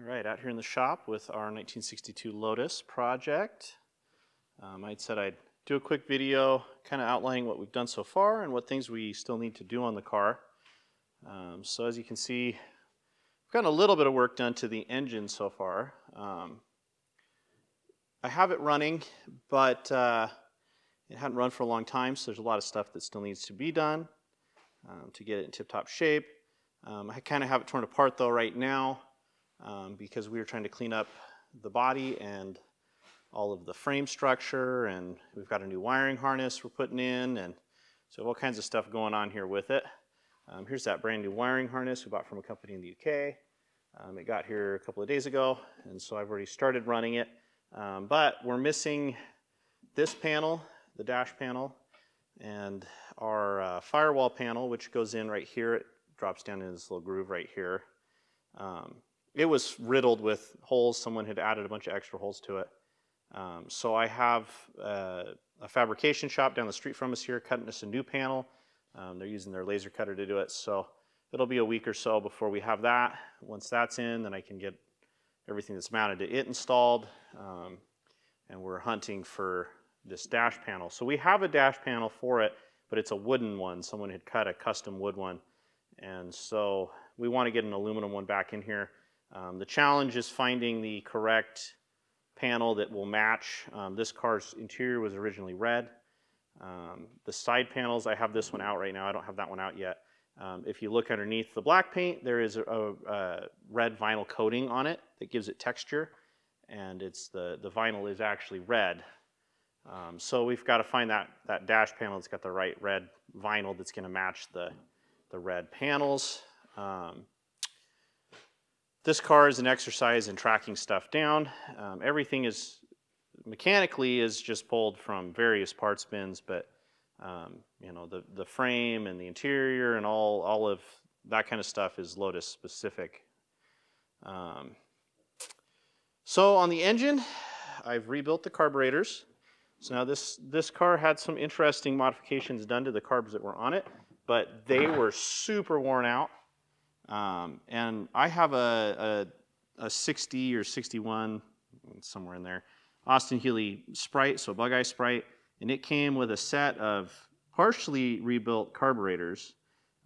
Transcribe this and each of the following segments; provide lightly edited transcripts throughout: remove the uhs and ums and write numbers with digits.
right, out here in the shop with our 1962 Lotus project. I said I'd do a quick video kind of outlining what we've done so far and what things we still need to do on the car. So as you can see, we've gotten a little bit of work done to the engine so far. I have it running, but it hadn't run for a long time, so there's a lot of stuff that still needs to be done to get it in tip-top shape. I kind of have it torn apart though right now because we were trying to clean up the body and all of the frame structure, and we've got a new wiring harness we're putting in, and so all kinds of stuff going on here with it. Here's that brand new wiring harness we bought from a company in the UK. It got here a couple of days ago, and so I've already started running it. But we're missing this panel, the dash panel, and our firewall panel, which goes in right here. It drops down in this little groove right here. It was riddled with holes. Someone had added a bunch of extra holes to it. So I have a fabrication shop down the street from us here cutting us a new panel. They're using their laser cutter to do it, so it'll be a week or so before we have that. Once that's in, then I can get everything that's mounted to it installed, and we're hunting for this dash panel. So we have a dash panel for it, but it's a wooden one. Someone had cut a custom wood one, and so we want to get an aluminum one back in here. The challenge is finding the correct panel that will match. This car's interior was originally red. The side panels, I have this one out right now. I don't have that one out yet. If you look underneath the black paint, there is a red vinyl coating on it that gives it texture, and it's the vinyl is actually red. So we've got to find that dash panel that's got the right red vinyl that's going to match the red panels. This car is an exercise in tracking stuff down. Everything is mechanically is just pulled from various parts bins, but you know, the frame and the interior and all of that kind of stuff is Lotus specific. So on the engine, I've rebuilt the carburetors. So now this car had some interesting modifications done to the carbs that were on it, but they were super worn out. And I have a 60 or 61, somewhere in there, Austin Healey Sprite, so a Bug Eye Sprite, and it came with a set of partially rebuilt carburetors.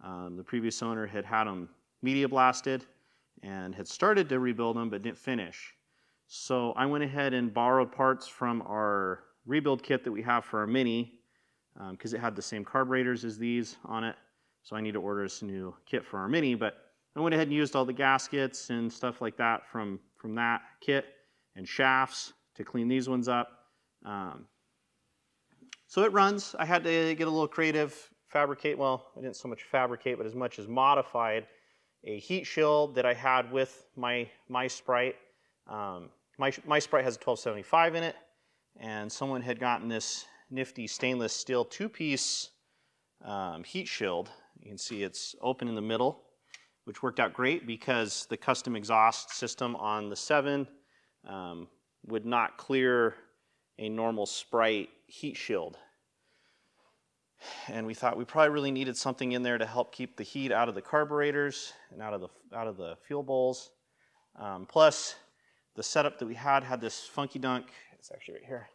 The previous owner had them media blasted and had started to rebuild them but didn't finish. So I went ahead and borrowed parts from our rebuild kit that we have for our Mini because it had the same carburetors as these on it. So I need to order us a new kit for our Mini, but I went ahead and used all the gaskets and stuff like that from that kit and shafts to clean these ones up. So it runs. I had to get a little creative, fabricate, well, I didn't so much fabricate, but as much as modified a heat shield that I had with my Sprite. My Sprite has a 1275 in it, and someone had gotten this nifty stainless steel two-piece heat shield. You can see it's open in the middle, which worked out great because the custom exhaust system on the 7 would not clear a normal Sprite heat shield. And we thought we probably really needed something in there to help keep the heat out of the carburetors and out of the fuel bowls. Plus, the setup that we had this funky dunk, it's actually right here,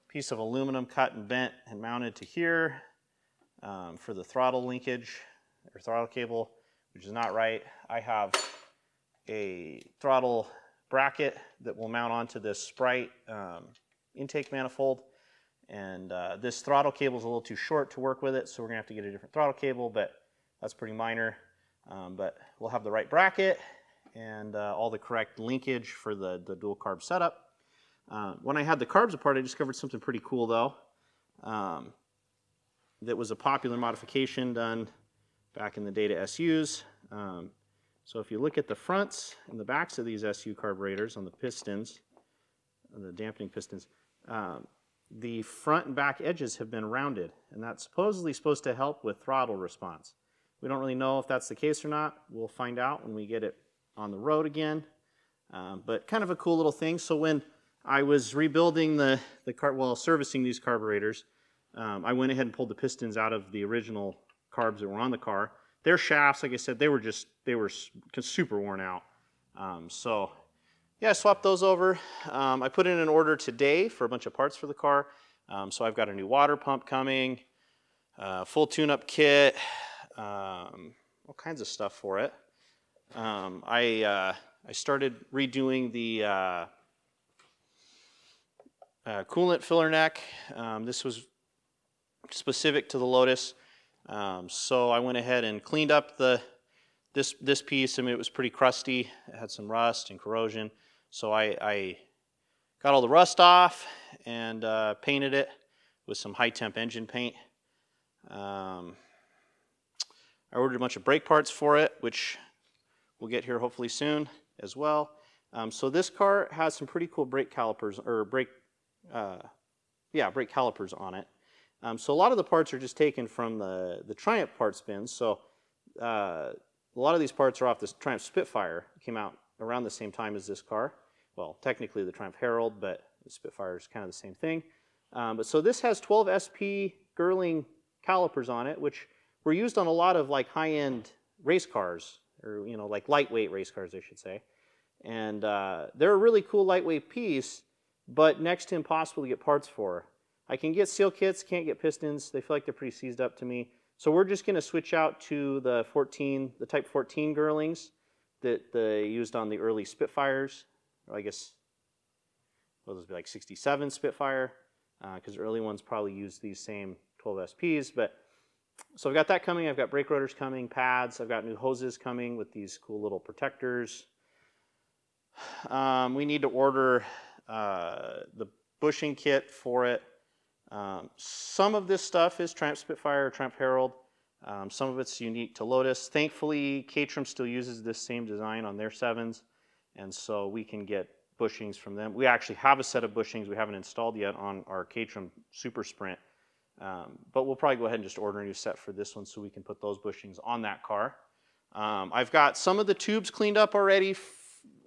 piece of aluminum cut and bent and mounted to here for the throttle linkage or throttle cable, which is not right. I have a throttle bracket that will mount onto this Sprite intake manifold, and this throttle cable is a little too short to work with it, so we're gonna have to get a different throttle cable, but that's pretty minor. But we'll have the right bracket and all the correct linkage for the dual carb setup. When I had the carbs apart, I discovered something pretty cool though. That was a popular modification done back in the day to SUs. So if you look at the fronts and the backs of these SU carburetors on the pistons, the dampening pistons, the front and back edges have been rounded, and that's supposedly supposed to help with throttle response. We don't really know if that's the case or not. We'll find out when we get it on the road again, but kind of a cool little thing. So when I was rebuilding servicing these carburetors, I went ahead and pulled the pistons out of the original carbs that were on the car. Their shafts, like I said, they were super worn out. So Yeah, I swapped those over. I put in an order today for a bunch of parts for the car. So I've got a new water pump coming, full tune-up kit, all kinds of stuff for it. I started redoing the coolant filler neck. This was specific to the Lotus. So I went ahead and cleaned up this piece. I mean, it was pretty crusty. It had some rust and corrosion. So I got all the rust off and painted it with some high temp engine paint. I ordered a bunch of brake parts for it, which we'll get here hopefully soon as well. So this car has some pretty cool brake calipers, or brake calipers on it. So a lot of the parts are just taken from the Triumph parts bins. So a lot of these parts are off this Triumph Spitfire. It came out around the same time as this car. Well, technically the Triumph Herald, but the Spitfire is kind of the same thing. But so this has 12 SP Girling calipers on it, which were used on a lot of like high-end race cars, or like lightweight race cars, I should say. And they're a really cool lightweight piece, but next to impossible to get parts for. I can get seal kits, can't get pistons. They feel like they're pretty seized up to me. So we're just going to switch out to the Type 14 Girlings that they used on the early Spitfires. Or I guess, well, those would be like 67 Spitfire, because early ones probably used these same 12 SPs. But so I've got that coming. I've got brake rotors coming, pads. I've got new hoses coming with these cool little protectors. We need to order the bushing kit for it. Some of this stuff is Triumph Spitfire or Triumph Herald. Some of it's unique to Lotus. Thankfully, Caterham still uses this same design on their 7s, and so we can get bushings from them. We actually have a set of bushings we haven't installed yet on our Caterham Super Sprint, but we'll probably go ahead and just order a new set for this one so we can put those bushings on that car. I've got some of the tubes cleaned up already,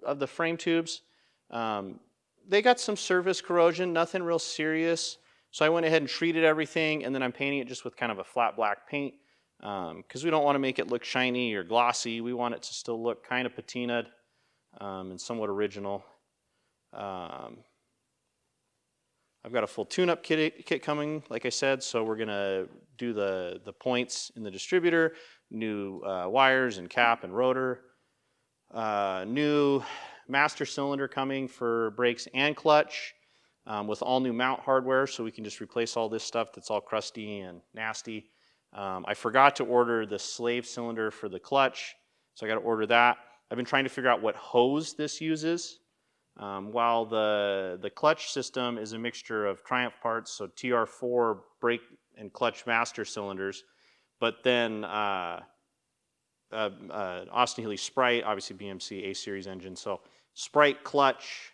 of the frame tubes. They got some surface corrosion, nothing real serious. So I went ahead and treated everything, and then I'm painting it just with kind of a flat black paint, because we don't want to make it look shiny or glossy. We want it to still look kind of patinaed and somewhat original. I've got a full tune-up kit coming, like I said, so we're going to do the points in the distributor, new wires and cap and rotor, new master cylinder coming for brakes and clutch, with all new mount hardware, so we can just replace all this stuff that's all crusty and nasty. I forgot to order the slave cylinder for the clutch, so I got to order that. I've been trying to figure out what hose this uses. While the clutch system is a mixture of Triumph parts, so TR4 brake and clutch master cylinders, but then Austin Healey Sprite, obviously BMC A-Series engine, so Sprite clutch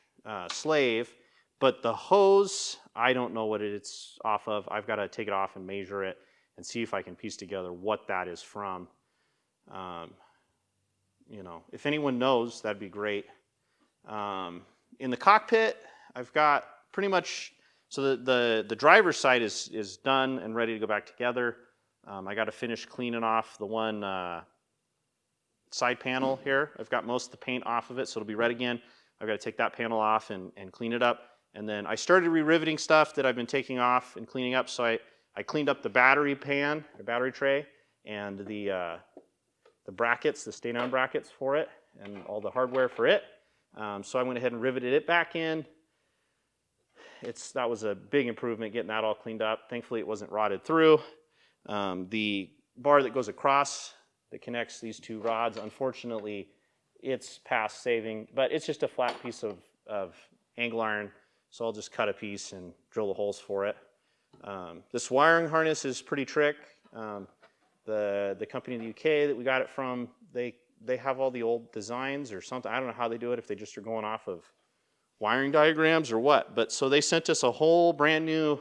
slave. But the hose, I don't know what it's off of. I've got to take it off and measure it and see if I can piece together what that is from. If anyone knows, that'd be great. In the cockpit, I've got pretty much, so the driver's side is done and ready to go back together. I got to finish cleaning off the one side panel here. I've got most of the paint off of it, so it'll be red again. I've got to take that panel off and clean it up. And then I started re-riveting stuff that I've been taking off and cleaning up. So I cleaned up the battery pan, the battery tray, and the brackets, the stay-down brackets for it, and all the hardware for it. So I went ahead and riveted it back in. That was a big improvement, getting that all cleaned up. Thankfully, it wasn't rotted through. The bar that goes across that connects these two rods, unfortunately, it's past saving, but it's just a flat piece of angle iron. So I'll just cut a piece and drill the holes for it. This wiring harness is pretty trick. The company in the UK that we got it from, they have all the old designs or something. I don't know how they do it, if they just are going off of wiring diagrams or what. But so they sent us a whole brand new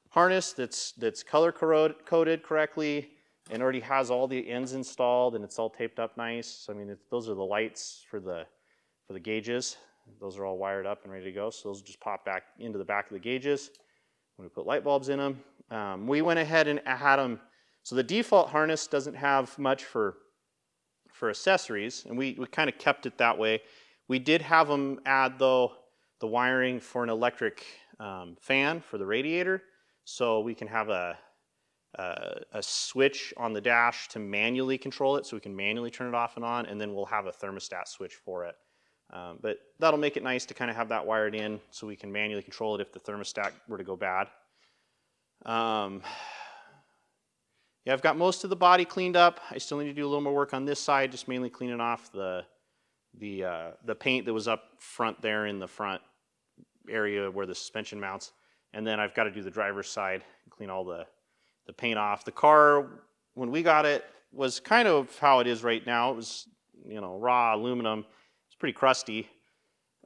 harness that's color coded correctly and already has all the ends installed, and it's all taped up nice. So I mean, those are the lights for the gauges. Those are all wired up and ready to go, so those just pop back into the back of the gauges when we put light bulbs in them. We went ahead and had them, so the default harness doesn't have much for accessories, and we kind of kept it that way. We did have them add, though, the wiring for an electric fan for the radiator, so we can have a switch on the dash to manually control it, so we can manually turn it off and on, and then we'll have a thermostat switch for it. But that'll make it nice to kind of have that wired in so we can manually control it if the thermostat were to go bad. Yeah, I've got most of the body cleaned up. I still need to do a little more work on this side, just mainly cleaning off the paint that was up front there in the front area where the suspension mounts. And then I've got to do the driver's side and clean all the paint off. The car, when we got it, was kind of how it is right now. It was, you know, raw aluminum. It's pretty crusty.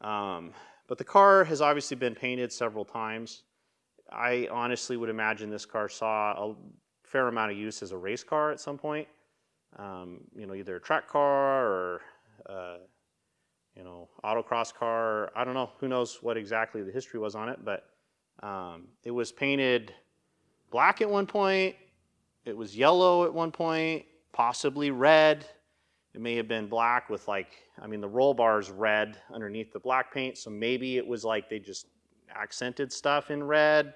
But the car has obviously been painted several times. I honestly would imagine this car saw a fair amount of use as a race car at some point. You know, either a track car or you know, autocross car. I don't know. Who knows what exactly the history was on it, but it was painted black at one point. It was yellow at one point, possibly red. It may have been black with, like, I mean, the roll bar's red underneath the black paint, so maybe it was like they just accented stuff in red.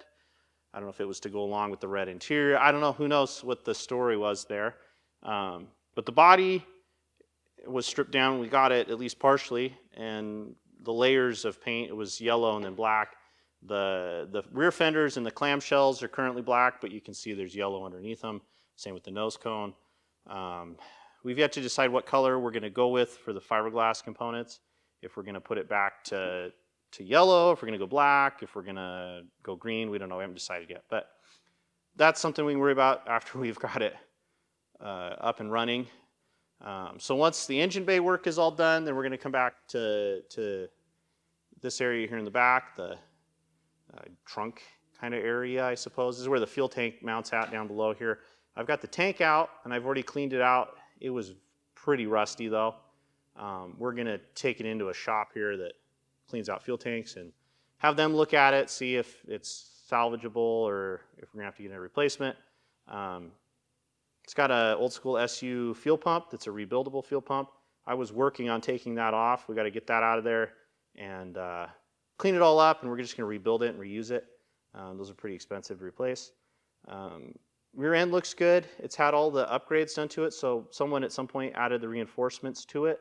I don't know if it was to go along with the red interior. I don't know. Who knows what the story was there. But the body was stripped down. We got it at least partially, and the layers of paint, it was yellow and then black. The rear fenders and the clamshells are currently black, but you can see there's yellow underneath them. Same with the nose cone. We've yet to decide what color we're going to go with for the fiberglass components. If we're going to put it back to yellow, if we're going to go black, if we're going to go green, we don't know. We haven't decided yet. But that's something we can worry about after we've got it up and running. So once the engine bay work is all done, then we're going to come back to this area here in the back, the trunk kind of area, I suppose. This is where the fuel tank mounts at down below here. I've got the tank out, and I've already cleaned it out. It was pretty rusty, though. We're going to take it into a shop here that cleans out fuel tanks and have them look at it, see if it's salvageable or if we're going to have to get a replacement. It's got an old school SU fuel pump that's a rebuildable fuel pump. I was working on taking that off. We got to get that out of there and clean it all up, and we're just going to rebuild it and reuse it. Those are pretty expensive to replace. Rear end looks good. It's had all the upgrades done to it, so someone at some point added the reinforcements to it,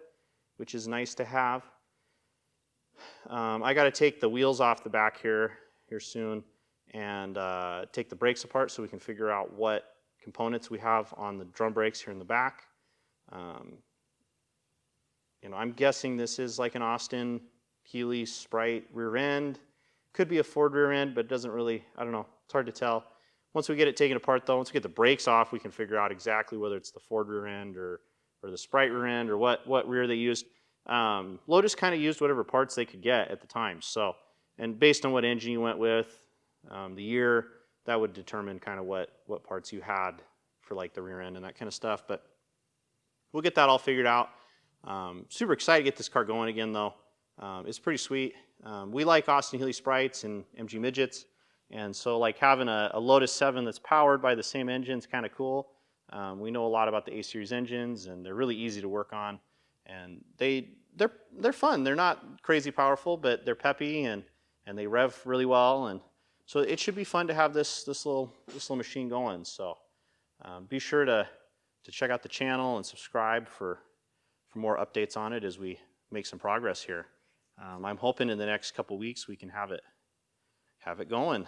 which is nice to have. I got to take the wheels off the back here soon and take the brakes apart so we can figure out what components we have on the drum brakes here in the back. You know, I'm guessing this is like an Austin Healey Sprite rear end. Could be a Ford rear end, but it doesn't really, I don't know. It's hard to tell. Once we get it taken apart, though, once we get the brakes off, we can figure out exactly whether it's the Ford rear end or the Sprite rear end or what rear they used. Lotus kind of used whatever parts they could get at the time. So, and based on what engine you went with, the year, that would determine kind of what parts you had for like the rear end and that kind of stuff. But we'll get that all figured out. Super excited to get this car going again, though. It's pretty sweet. We like Austin Healey Sprites and MG Midgets, and so like having a Lotus 7 that's powered by the same engine is kind of cool. We know a lot about the A-Series engines, and they're really easy to work on, and they're fun. They're not crazy powerful, but they're peppy and they rev really well, and so it should be fun to have this little machine going. So be sure to check out the channel and subscribe for more updates on it as we make some progress here. I'm hoping in the next couple weeks we can have it going.